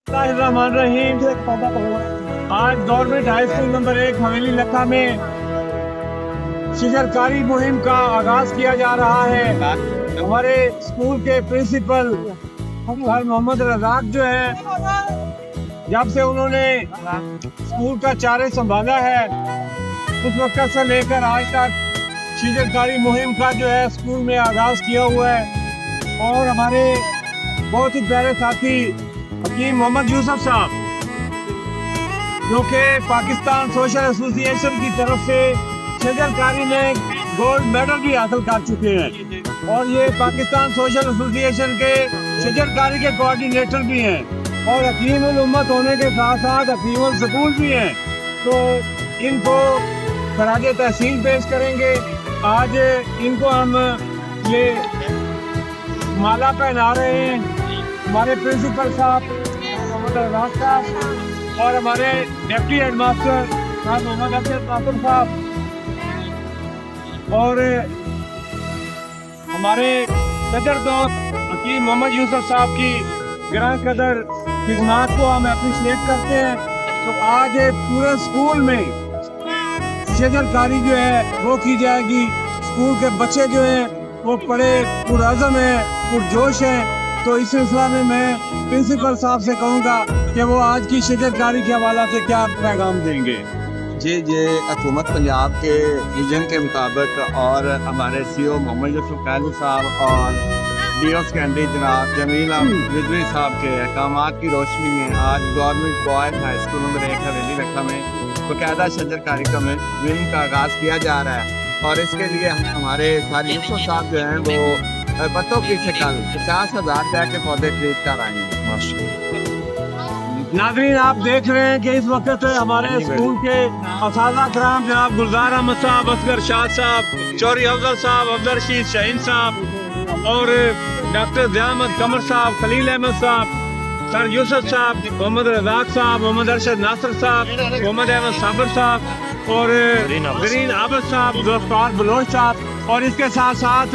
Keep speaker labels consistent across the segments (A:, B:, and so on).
A: रहीम। आज government high school number 1 हवेली लखा में शिजरकारी मुहिम का आगाज किया जा रहा है। हमारे स्कूल के प्रिंसिपल सर मोहम्मद रजाक जो है, जब से उन्होंने स्कूल का चारे संभाला है उस वक्त से लेकर आज तक शिजरकारी मुहिम का जो है स्कूल में आगाज किया हुआ है। और हमारे बहुत ही प्यारे साथी हकीम मोहम्मद यूसुफ साहब, जो कि पाकिस्तान सोशल एसोसिएशन की तरफ से शिजरकारी में गोल्ड मेडल भी हासिल कर चुके हैं और ये पाकिस्तान सोशल एसोसिएशन के शिजरकारी के कोऑर्डिनेटर भी हैं और हकीम उल उम्मत होने के साथ साथ हकीम उल स्कूल भी हैं। तो इनको खराज तहसीन पेश करेंगे। आज इनको हम ये माला पहना रहे हैं। हमारे प्रिंसिपल साहब मोहम्मद रजाक साहब और हमारे डिप्टी हेडमास्टर साहब मोहम्मद अब्दुल कासिम साहब और हमारे सदर दोस्त हकीम मोहम्मद यूसुफ साहब की ग्रां कदर खिदमत को हम अप्रिशिएट करते हैं। तो आज पूरे स्कूल में शिजरकारी जो है वो की जाएगी। स्कूल के बच्चे जो हैं वो बड़े पुरअज़म हैं, पुरजोश हैं। तो इस सिलसिला में मैं प्रिंसिपल साहब से कहूँगा कि वो आज की शिजरकारी के हवाला से क्या पैगाम देंगे।
B: जी हुकूमत पंजाब के विजन के मुताबिक और हमारे CEO मोहम्मद यूसुफ काली साहब और DO सेकेंडरी जनाब जमील रिजवी साहब के अहकामात की रोशनी में आज government boys high school number 1 हवेली लखा में बाकायदा शिजरकारी का मुहिम का आगाज़ किया जा रहा है। और इसके लिए हमारे सारे यूसुफ साहब जो हैं वो बच्चों की से कल 50,000 रुपये के पौधे खरीद कर आएंगे।
A: नाज़रीन, आप देख रहे हैं कि इस वक्त हमारे स्कूल के असातिज़ा कराम जनाब गुलजार अहमद साहब, असगर शाह साहब, चौधरी अफजल साहब, अब्दुल रशीद शाहीन साहब और डॉक्टर ज़िया अहमद कमर साहब, खलील अहमद साहब, सर यूसुफ साहब, मोहम्मद रजाक साहब, मोहम्मद अरशद नासिर साहब, मोहम्मद अहमद साबिर साहब और ग्रीन आबद साहब, जुल्फ़िकार बलोच साहब और इसके साथ साथ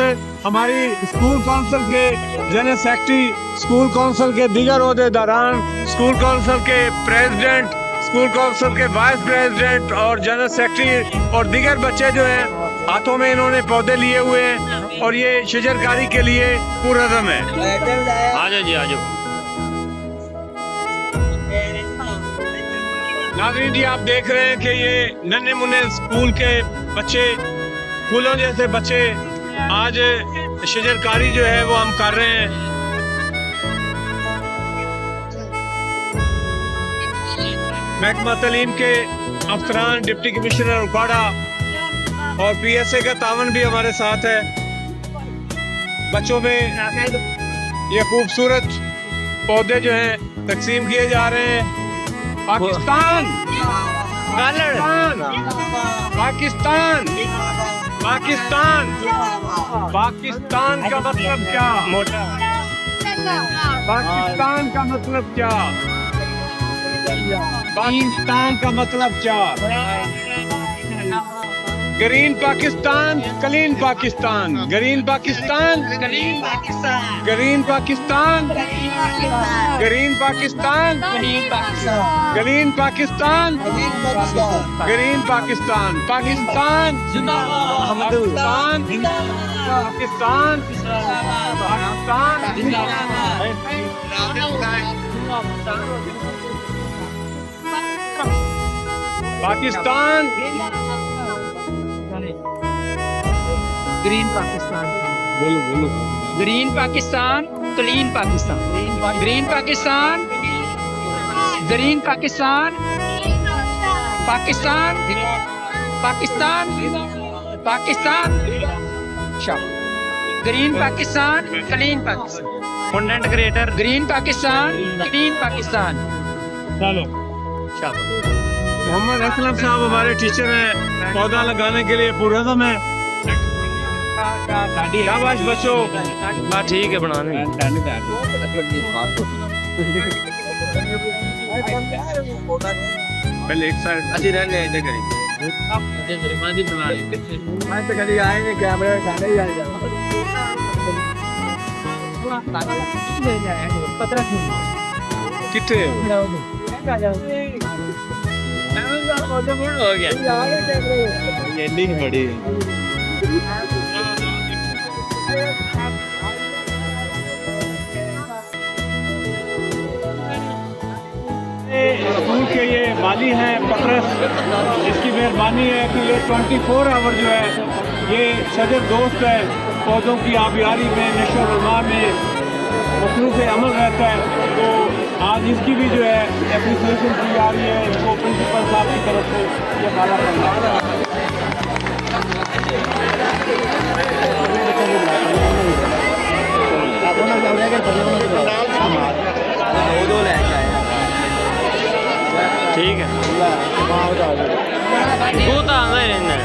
A: हमारी स्कूल काउंसिल के जनरल सेक्रेटरी, स्कूल काउंसिल के दीगर ओहदेदारान, स्कूल काउंसिल के प्रेसिडेंट, स्कूल काउंसिल के वाइस प्रेसिडेंट और जनरल सेक्रेटरी और दीगर बच्चे जो हैं हाथों में इन्होंने पौधे लिए हुए हैं और ये शिजरकारी के लिए पुरअज़म है। आ जाओ जी, आ जाओ। नाज़रीन जी, आप देख रहे हैं कि ये नन्हे मुन्ने स्कूल के बच्चे, फूलों जैसे बच्चे आज शिजरकारी जो है वो हम कर रहे हैं। महकमा तालीम के अफसरान, डिप्टी कमिश्नर उकाड़ा और PSA का तावन भी हमारे साथ है। बच्चों में ये खूबसूरत पौधे जो हैं तकसीम किए जा रहे हैं। पाकिस्तान पाकिस्तान पाकिस्तान पाकिस्तान का मतलब क्या? पाकिस्तान का मतलब क्या? पाकिस्तान का मतलब क्या? Green Pakistan, clean Pakistan, green Pakistan, green Pakistan, green Pakistan, green Pakistan, green Pakistan, green Pakistan, Pakistan Pakistan Pakistan Pakistan
C: green Pakistan,
A: बोलो बोलो।
C: Green Pakistan, clean Pakistan, green Pakistan, green Pakistan, Pakistan Pakistan Pakistan, green Pakistan, clean Pakistan, content creator, green Pakistan, clean Pakistan.
A: चलो, मोहम्मद असलम साहब हमारे टीचर हैं, पौधा लगाने के लिए पुरअज़म है। शाबाश बच्चों।
C: हाँ ठीक है, बनाने
A: पहले एक साइड
C: अच्छी रहने ऐसे करेंगे।
A: मैं तो कभी आएंगे कैमरे में खाने ही आएगा। कितने
C: हो गया
B: ये नहीं बड़ी
A: स्कूल के ये माली हैं पटरस, इसकी मेहरबानी है कि ये 24 आवर जो है ये सजर दोस्त है, पौधों की आबियारी में नशो रमा में मसरूफ़ अमल रहता है। तो आज इसकी भी जो है एप्रिसिएशन की जा रही है, इसको प्रिंसिपल साहब की तरफ से ये माला करना
C: ठीक है तू तो आंदा ही रहना है